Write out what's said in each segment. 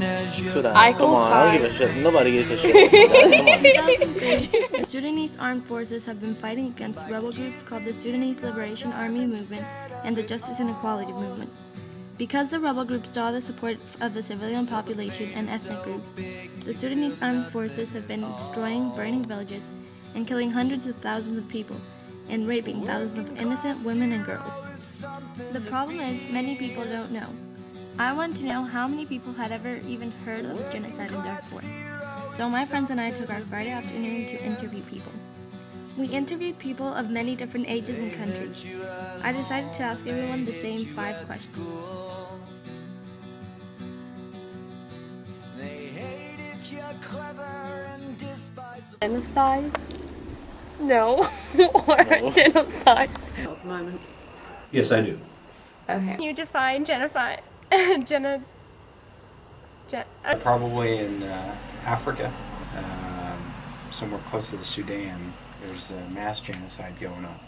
I Come on, I don't give a shit. Nobody gives a shit. Come on. 2003, the Sudanese armed forces have been fighting against rebel groups called the Sudanese Liberation Army Movement and the Justice and Equality Movement. Because the rebel groups draw the support of the civilian population and ethnic groups, the Sudanese armed forces have been destroying, burning villages, and killing hundreds of thousands of people, and raping thousands of innocent women and girls. The problem is, many people don't know. I want to know how many people had ever even heard of genocide in Darfur. So my friends and I took our Friday afternoon to interview people. We interviewed people of many different ages and countries. I decided to ask everyone the same 5 questions. Genocides? No. Or No. genocides? At the moment. Yes, I do. Okay. Can you define genocide? Probably in Africa, somewhere close to the Sudan, there's a mass genocide going on.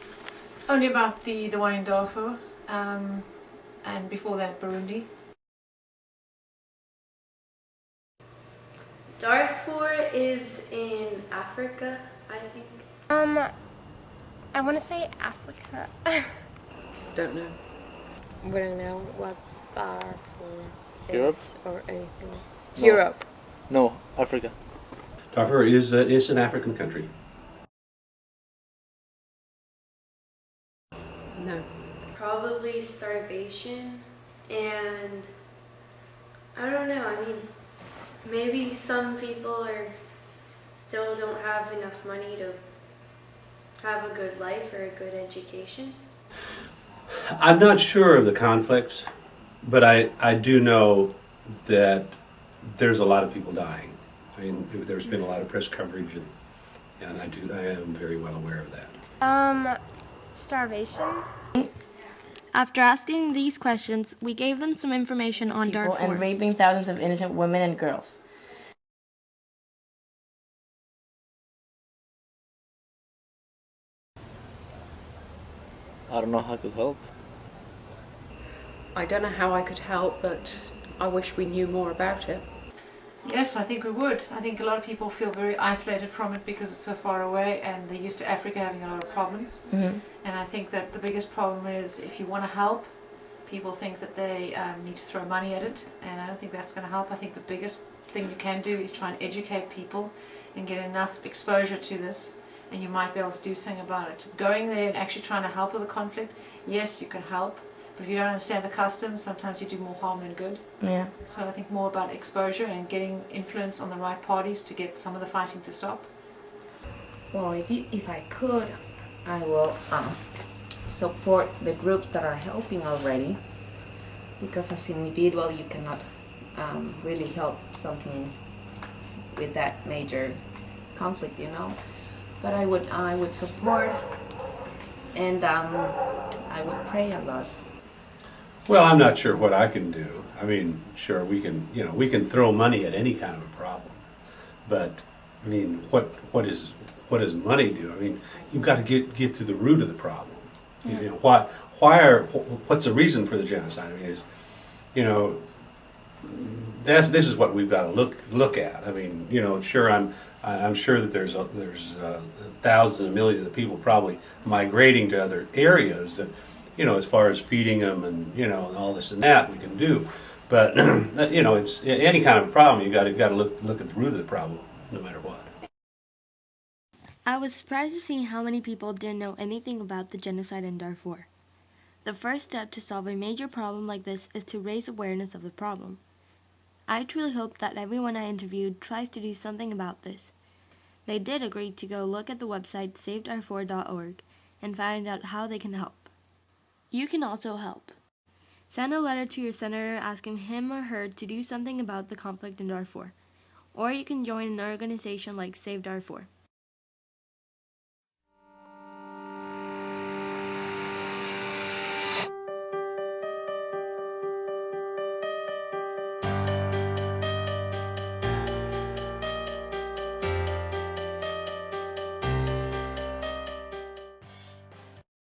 Only about the one in Darfur, and before that Burundi. Darfur is in Africa, I think. I want to say Africa. Don't know. Wouldn't know what Darfur Europe? is or anything. No. Europe. No, Africa. Darfur is an African country. No. Probably starvation, and I don't know, I mean, maybe some people still don't have enough money to have a good life or a good education. I'm not sure of the conflicts, but I do know that there's a lot of people dying. I mean, there's been a lot of press coverage, and I am very well aware of that. Starvation. After asking these questions, we gave them some information on Darfur. And raping thousands of innocent women and girls. I don't know how I could help. I don't know how I could help, but I wish we knew more about it. Yes, I think we would. I think a lot of people feel very isolated from it because it's so far away and they're used to Africa having a lot of problems. Mm-hmm. And I think that the biggest problem is if you want to help, people think that they need to throw money at it, and I don't think that's going to help. I think the biggest thing you can do is try and educate people and get enough exposure to this, and you might be able to do something about it. Going there and actually trying to help with the conflict, yes, you can help, but if you don't understand the customs, sometimes you do more harm than good. Yeah. So I think more about exposure and getting influence on the right parties to get some of the fighting to stop. Well, if I could, I will support the groups that are helping already, because as an individual you cannot really help something with that major conflict, you know. But I would support, and I would pray a lot. Well, I'm not sure what I can do. I mean, sure, we can throw money at any kind of a problem, but I mean, what does money do? I mean, you've got to get to the root of the problem. Yeah. You know, what's the reason for the genocide? I mean, this is what we've got to look at. I mean, sure, I'm sure that there's thousands and millions of people probably migrating to other areas that, as far as feeding them and all this and that we can do, but it's any kind of a problem. You got to look at the root of the problem, no matter what. I was surprised to see how many people didn't know anything about the genocide in Darfur. The first step to solve a major problem like this is to raise awareness of the problem. I truly hope that everyone I interviewed tries to do something about this. They did agree to go look at the website savedarfur.org and find out how they can help. You can also help. Send a letter to your senator asking him or her to do something about the conflict in Darfur. Or you can join an organization like Save Darfur.